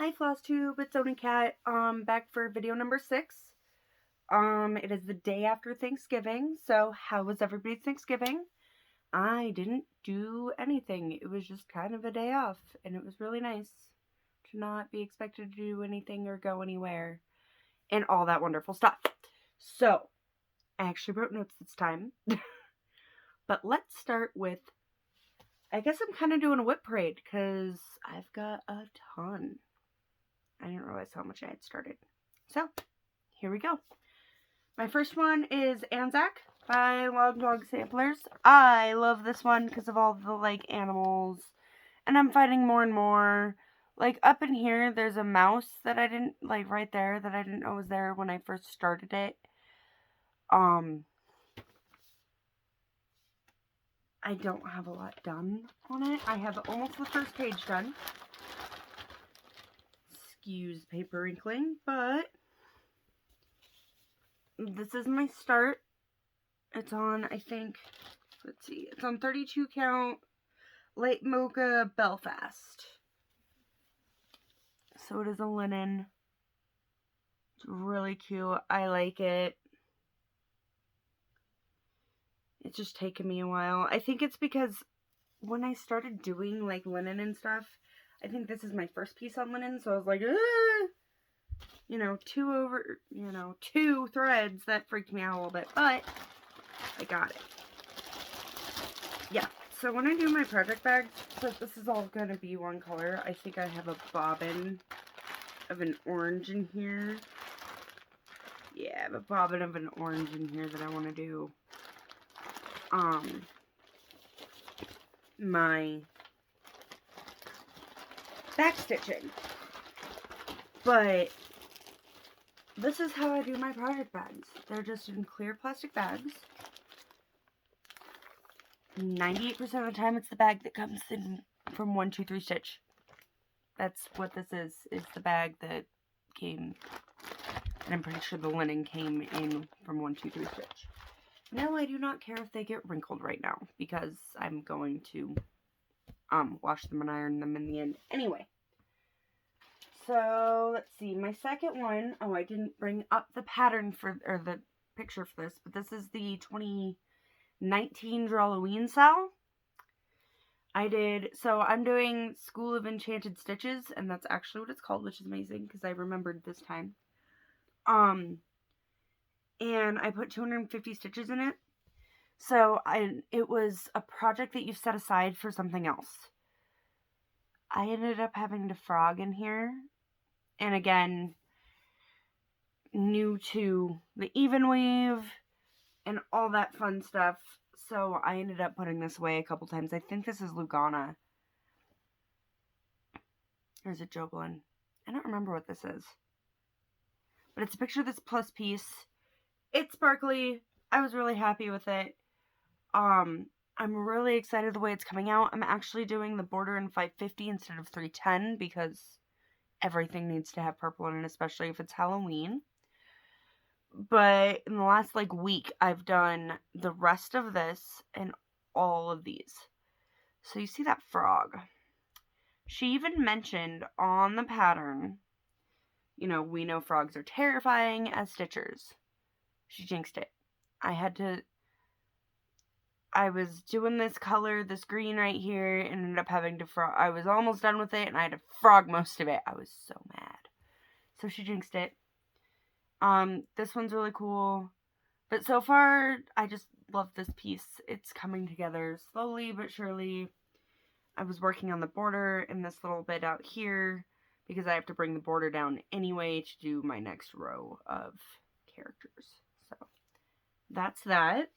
Hi Flosstube, it's Oni Cat. Back for video number 6. It is the day after Thanksgiving, so how was everybody's Thanksgiving? I didn't do anything. It was just kind of a day off, and it was really nice to not be expected to do anything or go anywhere, and all that wonderful stuff. So, I actually wrote notes this time, but let's start with, I guess I'm kind of doing a whip parade, because I've got a ton. I didn't realize how much I had started. So, here we go. My first one is Anzac by Log Dog Samplers. I love this one because of all the, animals. And I'm finding more and more. Up in here, there's a mouse that I didn't, right there, that I didn't know was there when I first started it. I don't have a lot done on it. I have almost the first page done. Excuse paper wrinkling, but this is my start. It's on, I think, let's see, it's on 32 count light mocha Belfast. So it is a linen. It's really cute. I like it. It's just taken me a while. I think it's because when I started doing linen and stuff, I think this is my first piece on linen, so I was like, two threads. That freaked me out a little bit, but I got it. Yeah, so when I do my project bags, so this is all going to be one color. I think I have a bobbin of an orange in here. Yeah, I have a bobbin of an orange in here that I want to do. My back stitching. But this is how I do my project bags. They're just in clear plastic bags. 98% of the time it's the bag that comes in from 1, 2, 3 stitch. That's what this is the bag that came, and I'm pretty sure the linen came in from 1, 2, 3 stitch. No, I do not care if they get wrinkled right now, because I'm going to wash them and iron them in the end anyway. So, let's see, my second one, I didn't bring up the pattern or the picture for this, but this is the 2019 Drawloween style. So I'm doing School of Enchanted Stitches, and that's actually what it's called, which is amazing, because I remembered this time. And I put 250 stitches in it. So it was a project that you set aside for something else. I ended up having to frog in here. And again, new to the even weave and all that fun stuff. So I ended up putting this away a couple times. I think this is Lugana. Or is it Joblin? I don't remember what this is. But it's a picture of this plus piece. It's sparkly. I was really happy with it. I'm really excited the way it's coming out. I'm actually doing the border in 550 instead of 310 because everything needs to have purple in it, especially if it's Halloween. But in the last week, I've done the rest of this and all of these. So you see that frog. She even mentioned on the pattern, we know frogs are terrifying as stitchers. She jinxed it. I was doing this color, this green right here, and ended up having to frog. I was almost done with it, and I had to frog most of it. I was so mad. So she jinxed it. This one's really cool. But so far, I just love this piece. It's coming together slowly but surely. I was working on the border and this little bit out here because I have to bring the border down anyway to do my next row of characters. So, that's that.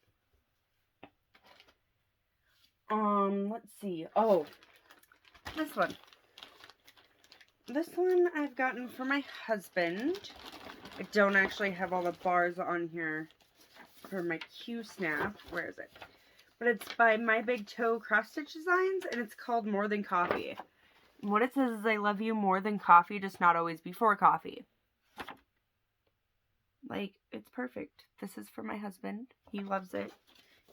Let's see. Oh, this one. This one I've gotten for my husband. I don't actually have all the bars on here for my Q-snap. Where is it? But it's by My Big Toe Cross Stitch Designs, and it's called More Than Coffee. And what it says is, I love you more than coffee, just not always before coffee. It's perfect. This is for my husband. He loves it.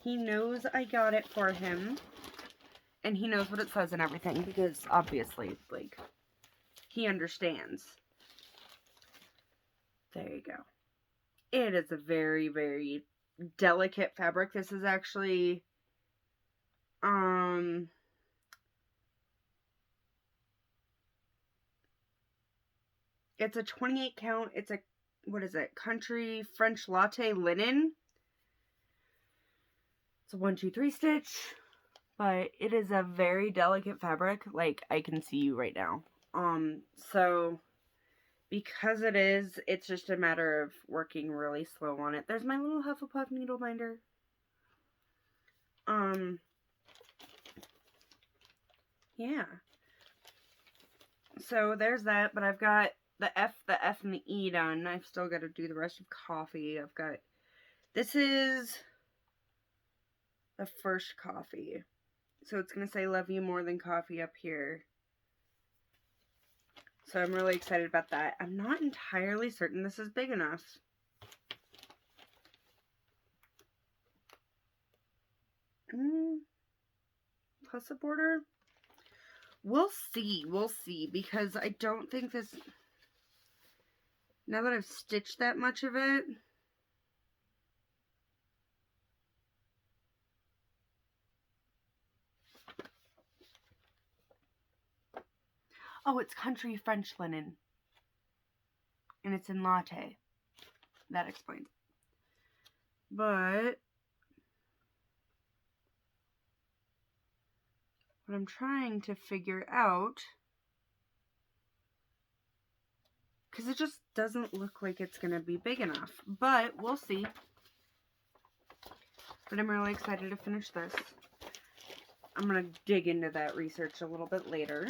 He knows I got it for him. And he knows what it says and everything, because obviously, he understands. There you go. It is a very, very delicate fabric. This is actually, it's a 28 count. It's a, what is it? Country French latte linen. It's a 1, 2, 3 stitch, but it is a very delicate fabric. Like, I can see you right now. So because it is, it's just a matter of working really slow on it. There's my little Hufflepuff needle binder. Yeah. So there's that, but I've got the F, and the E done. I've still got to do the rest of coffee. I've got, this is the first coffee. So it's going to say love you more than coffee up here. So I'm really excited about that. I'm not entirely certain this is big enough. Plus a border? We'll see. We'll see. Because I don't think this... Now that I've stitched that much of it... Oh, it's country French linen. And it's in latte. That explains it. But... what I'm trying to figure out... because it just doesn't look like it's going to be big enough. But we'll see. But I'm really excited to finish this. I'm going to dig into that research a little bit later.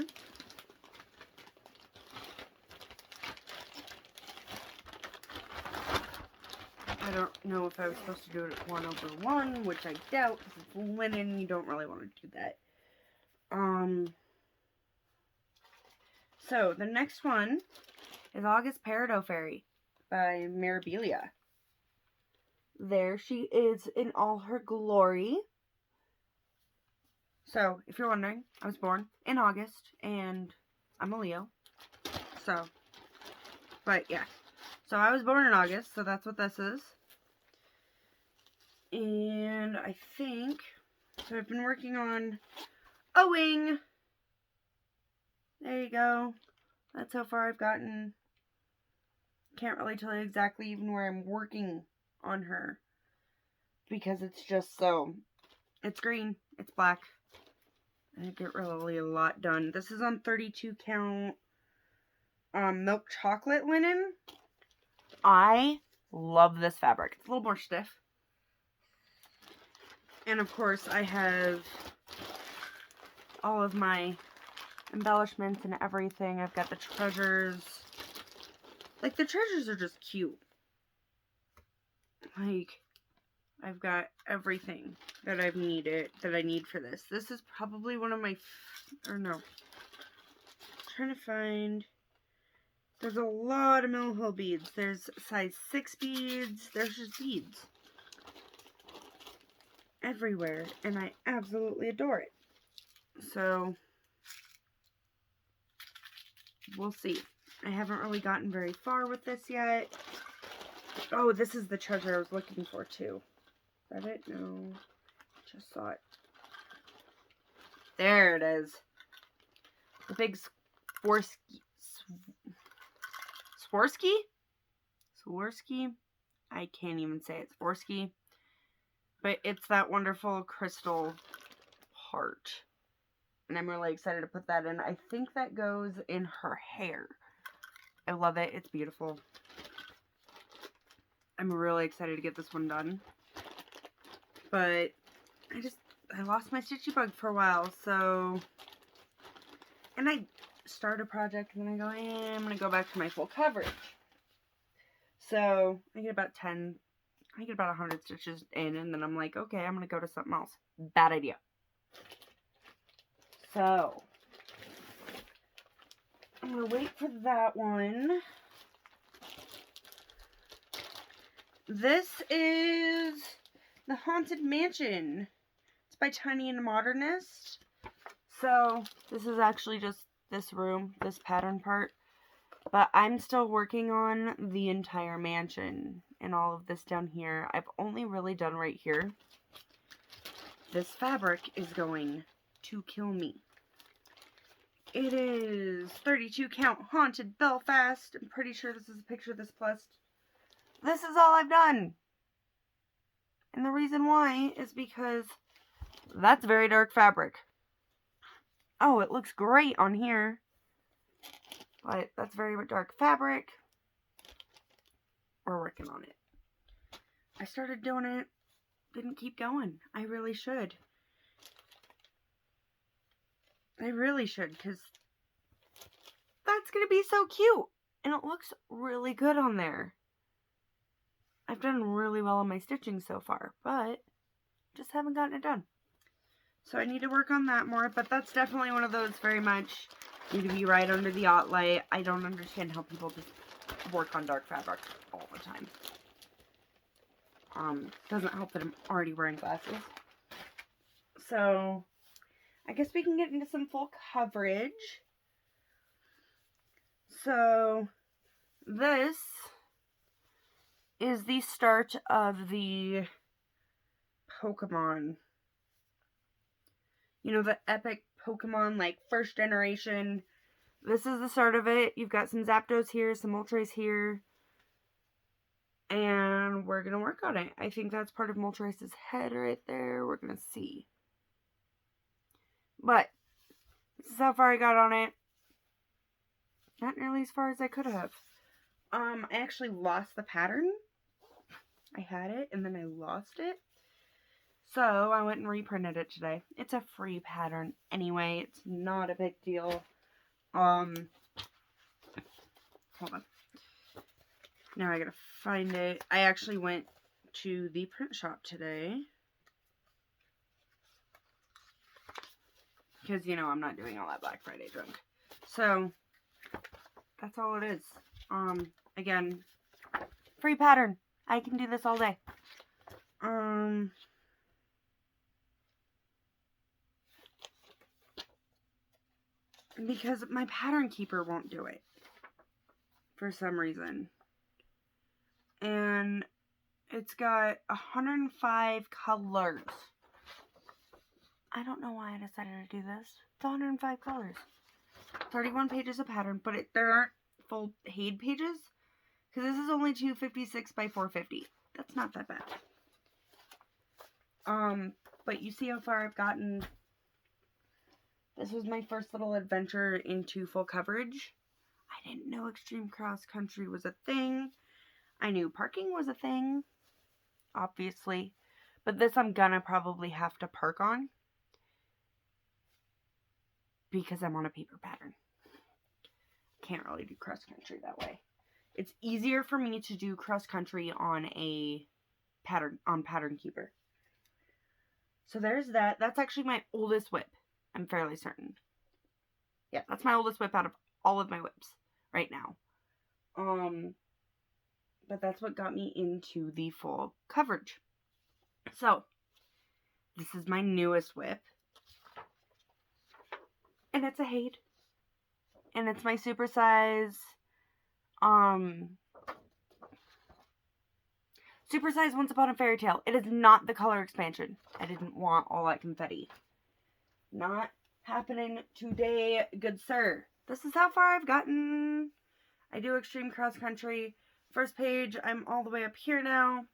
I don't know if I was supposed to do it 1/1, which I doubt, because it's linen, you don't really want to do that. So, the next one is August Peridot Fairy by Mirabilia. There she is in all her glory. So, if you're wondering, I was born in August, and I'm a Leo. So, but yeah. So, I was born in August, so that's what this is. And I think, so I've been working on a wing. There you go. That's how far I've gotten. Can't really tell you exactly even where I'm working on her. Because it's just so, it's green, it's black. I get really a lot done. This is on 32 count milk chocolate linen. I love this fabric. It's a little more stiff. And of course I have all of my embellishments and everything. I've got the treasures. Like, the treasures are just cute. Like, I've got everything that I need for this. This is probably one of my, or no. I'm trying to find, there's a lot of Millhill beads. There's size 6 beads. There's just beads everywhere. And I absolutely adore it. So, we'll see. I haven't really gotten very far with this yet. Oh, this is the treasure I was looking for too. Is that it? No. Just saw it. There it is. The big Swarovski? Swarovski? I can't even say it. Swarovski. But it's that wonderful crystal heart. And I'm really excited to put that in. I think that goes in her hair. I love it. It's beautiful. I'm really excited to get this one done. But I lost my stitchy bug for a while, so... And I start a project and then I go, I'm going to go back to my full coverage. So, I get about 100 stitches in, and then I'm like, okay, I'm going to go to something else. Bad idea. So, I'm going to wait for that one. This is The Haunted Mansion. It's by Tiny and the Modernist. So, this is actually just this room, this pattern part. But I'm still working on the entire mansion and all of this down here. I've only really done right here. This fabric is going to kill me. It is 32 count Haunted Belfast. I'm pretty sure this is a picture of this plus. This is all I've done. And the reason why is because that's very dark fabric. Oh, it looks great on here. But that's very dark fabric. We're working on it. I started doing it. Didn't keep going. I really should. I really should, because that's going to be so cute. And it looks really good on there. I've done really well on my stitching so far, but just haven't gotten it done. So I need to work on that more, but that's definitely one of those very much need to be right under the art light. I don't understand how people just work on dark fabric all the time. Doesn't help that I'm already wearing glasses. So I guess we can get into some full coverage. So this is the start of the Pokemon. You know, the epic Pokemon, like, first generation. This is the start of it. You've got some Zapdos here, some Moltres here. And we're going to work on it. I think that's part of Moltres' head right there. We're going to see. But this is how far I got on it. Not nearly as far as I could have. I actually lost the pattern. I had it, and then I lost it. So, I went and reprinted it today. It's a free pattern anyway. It's not a big deal. Hold on. Now I gotta find it. I actually went to the print shop today. Because, you know, I'm not doing all that Black Friday junk. So, that's all it is. Again, free pattern. I can do this all day. Because my pattern keeper won't do it. For some reason. And it's got 105 colors. I don't know why I decided to do this. It's 105 colors. 31 pages of pattern, but there aren't full paid pages. Because this is only 256 by 450. That's not that bad. But you see how far I've gotten. This was my first little adventure into full coverage. I didn't know extreme cross country was a thing. I knew parking was a thing, obviously. But this I'm gonna probably have to park on. Because I'm on a paper pattern. Can't really do cross country that way. It's easier for me to do cross country on a pattern, on Pattern Keeper. So there's that. That's actually my oldest whip. I'm fairly certain. Yeah, that's my oldest whip out of all of my whips right now. But that's what got me into the full coverage. So, this is my newest whip. And it's a Hade. And it's my super size, super size Once Upon a Fairy Tale. It is not the color expansion. I didn't want all that confetti. Not happening today, good sir. This is how far I've gotten. I do extreme cross country. First page, I'm all the way up here now.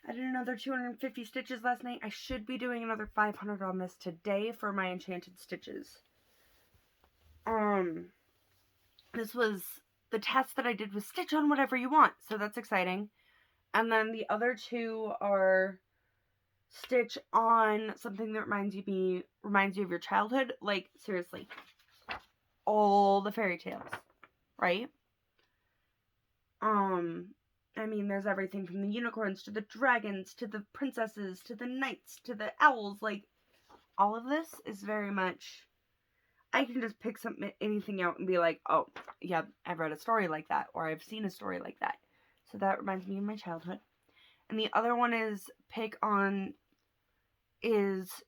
I did another 250 stitches last night. I should be doing another 500 on this today for my Enchanted stitches. This was the test that I did with stitch on whatever you want, so that's exciting. And then the other two are stitch on something that reminds you of your childhood. Like, seriously, all the fairy tales, right? I mean, there's everything from the unicorns to the dragons to the princesses to the knights to the owls. Like, all of this is very much, I can just pick anything out and be like, oh, yeah, I've read a story like that, or I've seen a story like that. So that reminds me of my childhood. And the other one is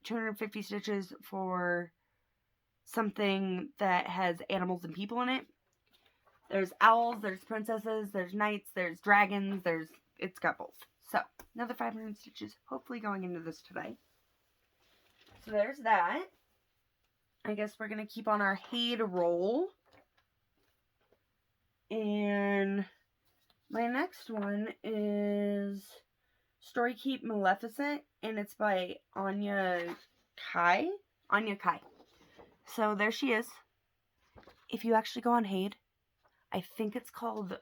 250 stitches for something that has animals and people in it. There's owls, there's princesses, there's knights, there's dragons, it's got both. So, another 500 stitches hopefully going into this today. So there's that. I guess we're going to keep on our Hade roll. And my next one is Story Keep Maleficent, and it's by Anya Kai. So there she is. If you actually go on Hade, I think it's called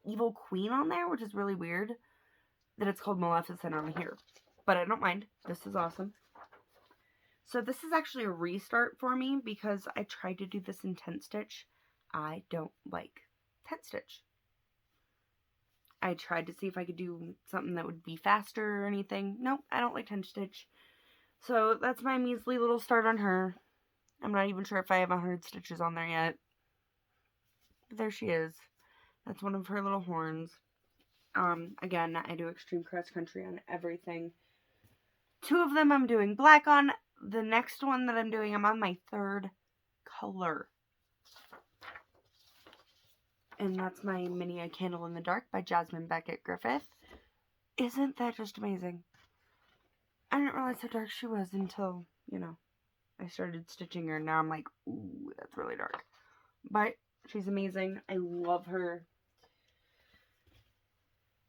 Evil Queen on there, which is really weird that it's called Maleficent on here. But I don't mind. This is awesome. So this is actually a restart for me because I tried to do this in 10 stitch. I don't like 10 stitch. I tried to see if I could do something that would be faster or anything. Nope, I don't like 10 stitch. So that's my measly little start on her. I'm not even sure if I have 100 stitches on there yet. But there she is. That's one of her little horns. Again, I do extreme cross country on everything. 2 of them I'm doing black on. The next one that I'm doing, I'm on my 3rd color. And that's my mini A Candle in the Dark by Jasmine Beckett Griffith. Isn't that just amazing? I didn't realize how dark she was until, I started stitching her. Now I'm like, ooh, that's really dark. But she's amazing. I love her.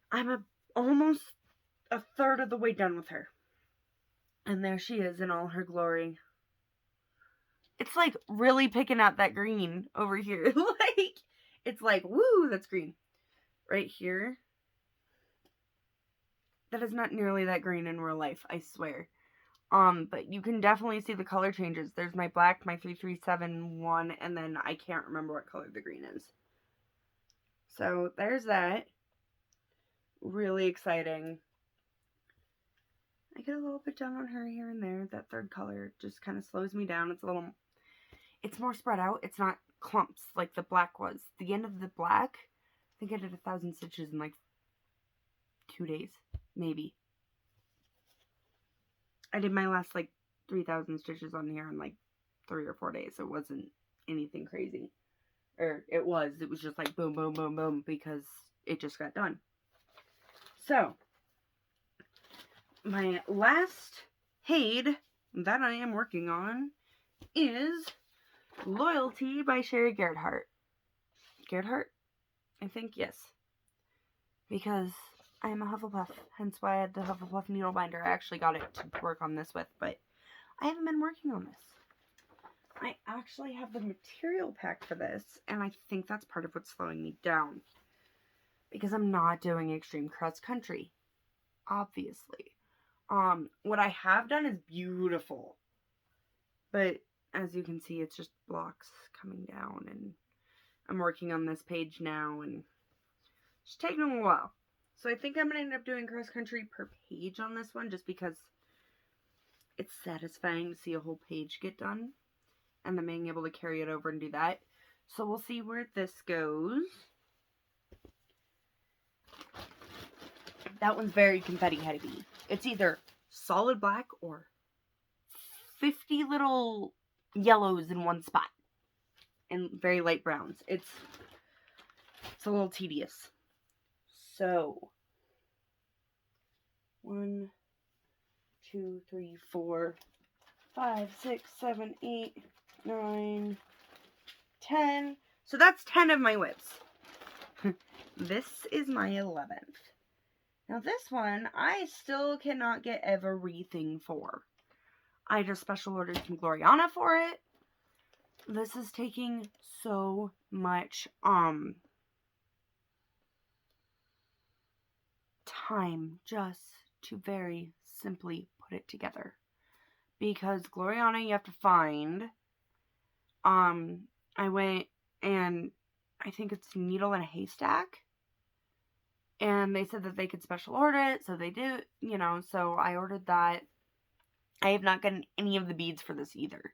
I'm almost a third of the way done with her. And there she is in all her glory. It's like really picking out that green over here. It's like, woo, that's green. Right here. That is not nearly that green in real life, I swear. But you can definitely see the color changes. There's my black, my 3371, and then I can't remember what color the green is. So there's that. Really exciting. I get a little bit down on her here and there. That 3rd color just kind of slows me down. It's more spread out. It's not clumps like the black was. The end of the black, I think I did 1,000 stitches in like 2 days, maybe. I did my last like 3,000 stitches on here in like 3 or 4 days. It wasn't anything crazy. Or it was just like boom, boom, boom, boom, because it just got done. So, my last Hade that I am working on is Loyalty by Sherry Gerhardt. Gerhardt? I think, yes. Because I am a Hufflepuff, hence why I had the Hufflepuff needle binder. I actually got it to work on this with, but I haven't been working on this. I actually have the material pack for this, and I think that's part of what's slowing me down. Because I'm not doing extreme cross country, obviously. What I have done is beautiful. But as you can see, it's just blocks coming down, and I'm working on this page now, and it's taking a while. So I think I'm going to end up doing cross country per page on this one, just because it's satisfying to see a whole page get done, and then being able to carry it over and do that. So we'll see where this goes. That one's very confetti heavy. It's either solid black or 50 little yellows in one spot. And very light browns. It's a little tedious. So, 1, 2, 3, 4, 5, 6, 7, 8, 9, 10. So that's 10 of my whips. This is my 11th. Now this one, I still cannot get everything for. I just special ordered some Gloriana for it. This is taking so much time just to very simply put it together. Because Gloriana you have to find. I went and I think it's needle in a haystack. And they said that they could special order it, so they do, so I ordered that. I have not gotten any of the beads for this either.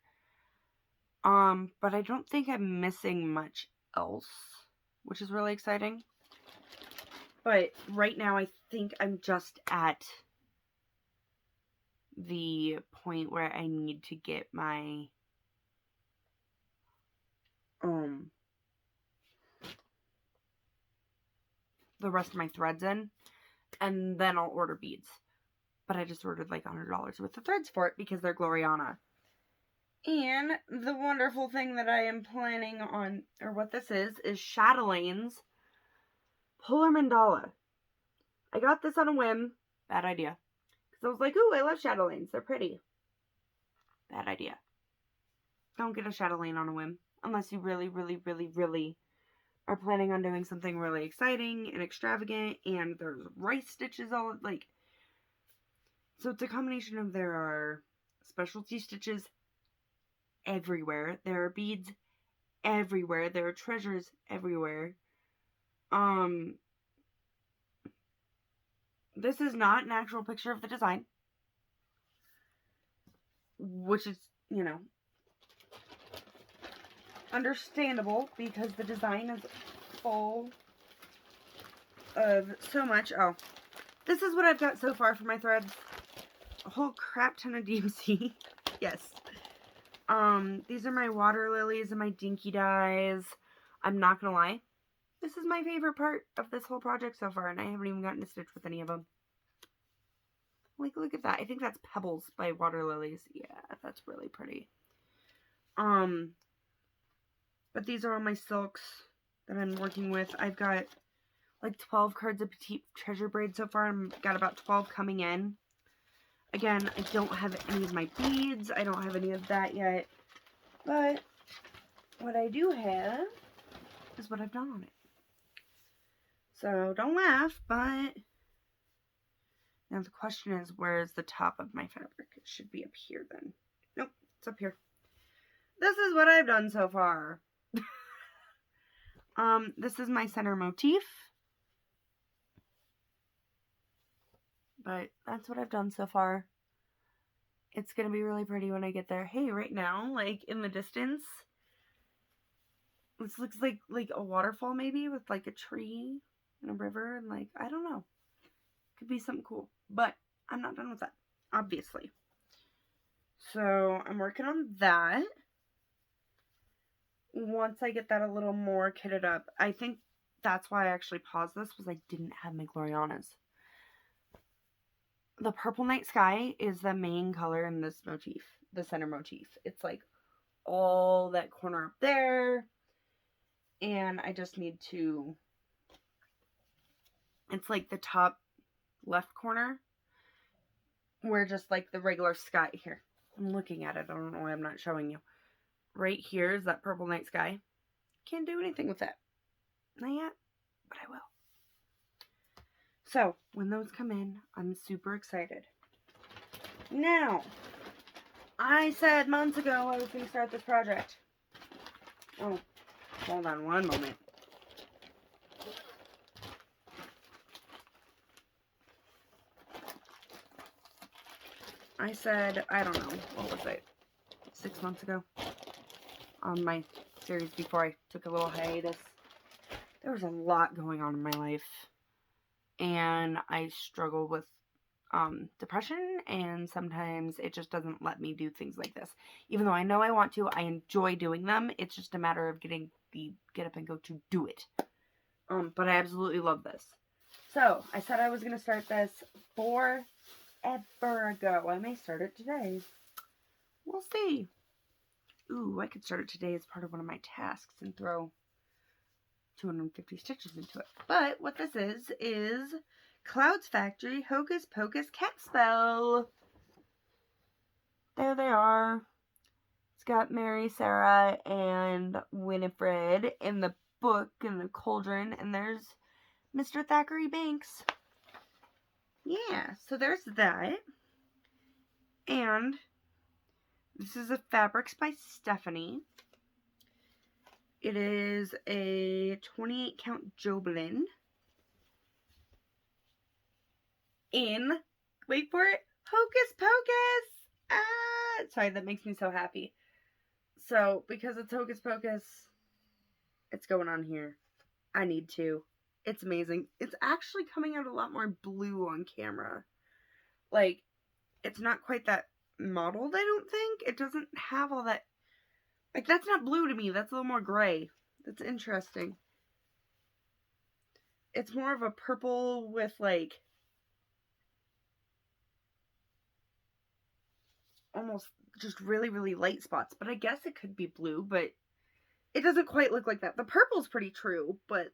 But I don't think I'm missing much else, which is really exciting. But right now I think I'm just at the point where I need to get my the rest of my threads in, and then I'll order beads. But I just ordered like $100 worth of threads for it because they're Gloriana. And the wonderful thing that I am planning on, or what this is Chatelaine's Polar Mandala. I got this on a whim. Bad idea. Because I was like, ooh, I love Chatelaines. They're pretty. Bad idea. Don't get a Chatelaine on a whim. Unless you really, really, really, really are planning on doing something really exciting and extravagant. And there's rice stitches all, like. So it's a combination of, there are specialty stitches everywhere. There are beads everywhere. There are treasures everywhere. This is not an actual picture of the design. Which is, you know, understandable because the design is full of so much. Oh, this is what I've got so far for my threads. A whole crap ton of DMC. Yes. These are my water lilies and my dinky dyes. I'm not gonna lie. This is my favorite part of this whole project so far, and I haven't even gotten to stitch with any of them. Like, look at that. I think that's Pebbles by Water Lilies. Yeah, that's really pretty. But these are all my silks that I'm working with. I've got like 12 cards of Petite Treasure Braid so far. I've got about 12 coming in. Again, I don't have any of my beads. I don't have any of that yet. But what I do have is what I've done on it. So don't laugh, but now the question is, where is the top of my fabric? It should be up here then. Nope, it's up here. This is what I've done so far. This is my center motif. But that's what I've done so far. It's going to be really pretty when I get there. Hey, right now, like, in the distance, this looks like a waterfall maybe with, like, a tree and a river and, like, I don't know. Could be something cool. But I'm not done with that, obviously. So I'm working on that. Once I get that a little more kitted up, I think that's why I actually paused this, was I didn't have my Glorianas. The Purple Night Sky is the main color in this motif, the center motif. It's like all that corner up there, and I just need to, it's like the top left corner, where just like the regular sky here. I'm looking at it. I don't know why I'm not showing you. Right here is that Purple Night Sky. Can't do anything with that. Not yet, but I will. So, when those come in, I'm super excited. Now, I said months ago I was going to start this project. Oh, hold on one moment. I said, I don't know, what was it, 6 months ago? On my series before I took a little hiatus. There was a lot going on in my life. And I struggle with depression, and sometimes it just doesn't let me do things like this. Even though I know I want to, I enjoy doing them. It's just a matter of getting the get up and go to do it. But I absolutely love this. So, I said I was going to start this forever ago. I may start it today. We'll see. Ooh, I could start it today as part of one of my tasks and throw 250 stitches into it. But what this is Clouds Factory Hocus Pocus Cat Spell. There they are. It's got Mary, Sarah, and Winifred in the book and the cauldron, and there's Mr. Thackeray Banks. Yeah, so there's that. And this is a Fabrics by Stephanie. It is a 28 count Jobelin in, wait for it, Hocus Pocus! Ah! Sorry, that makes me so happy. So, because it's Hocus Pocus, it's going on here. I need to. It's amazing. It's actually coming out a lot more blue on camera. Like, it's not quite that mottled, I don't think. It doesn't have all that Like, that's not blue to me. That's a little more gray. That's interesting. It's more of a purple with, like, almost just really, really light spots. But I guess it could be blue, but it doesn't quite look like that. The purple's pretty true, but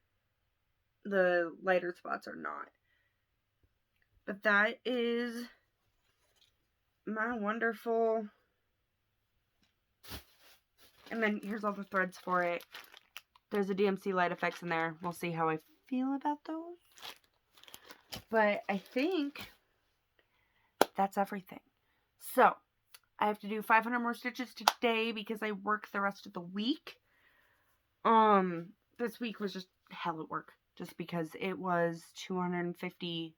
the lighter spots are not. But that is my wonderful... And then here's all the threads for it. There's a DMC light effects in there. We'll see how I feel about those. But I think that's everything. So, I have to do 500 more stitches today because I work the rest of the week. This week was just hell at work. Just because it was 250...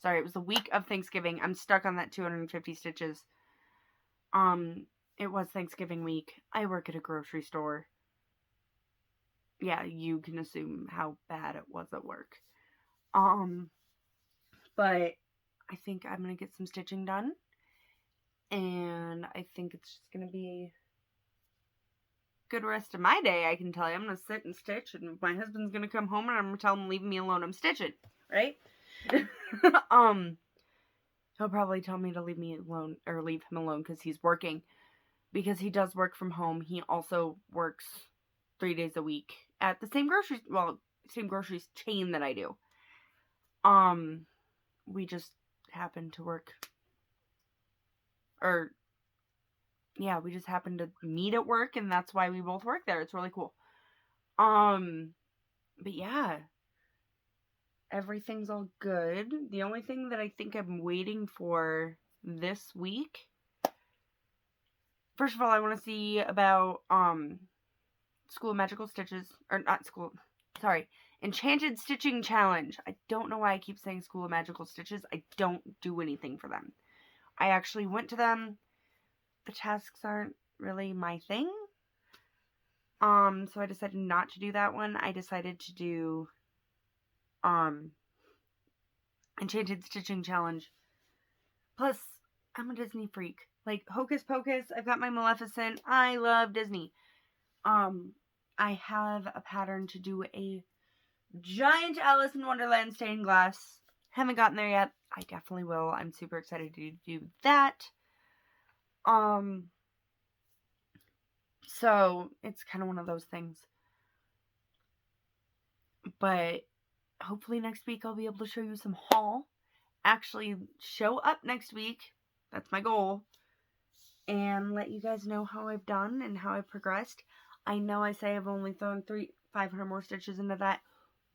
Sorry, it was the week of Thanksgiving. I'm stuck on that 250 stitches. It was Thanksgiving week. I work at a grocery store. Yeah, you can assume how bad it was at work. But I think I'm going to get some stitching done. And I think it's just going to be a good rest of my day, I can tell you. I'm going to sit and stitch, and my husband's going to come home, and I'm going to tell him, leave me alone, I'm stitching. Right? He'll probably tell me to leave me alone, or leave him alone, because he's working. Because he does work from home. He also works 3 days a week at the same grocery chain that I do. We just happen to work, we just happen to meet at work, and that's why we both work there. It's really cool. But yeah, everything's all good. The only thing that I think I'm waiting for this week, first of all, I want to see about, School of Magical Stitches, Enchanted Stitching Challenge. I don't know why I keep saying School of Magical Stitches. I don't do anything for them. I actually went to them. The tasks aren't really my thing. So I decided not to do that one. I decided to do, Enchanted Stitching Challenge. Plus, I'm a Disney freak. Like, Hocus Pocus, I've got my Maleficent. I love Disney. I have a pattern to do a giant Alice in Wonderland stained glass. Haven't gotten there yet. I definitely will. I'm super excited to do that. So it's kind of one of those things. But hopefully next week I'll be able to show you some haul. Actually show up next week. That's my goal. And let you guys know how I've done and how I've progressed. I know I say I've only thrown 500 more stitches into that.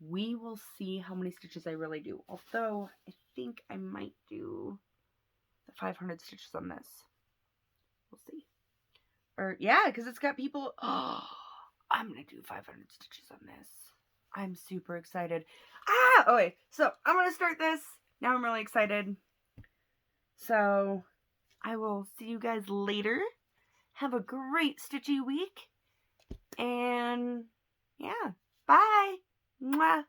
We will see how many stitches I really do. Although, I think I might do the 500 stitches on this. We'll see. Or, yeah, because it's got people... Oh, I'm going to do 500 stitches on this. I'm super excited. Okay, so I'm going to start this. Now I'm really excited. So, I will see you guys later. Have a great stitchy week. And, yeah, bye. Mwah.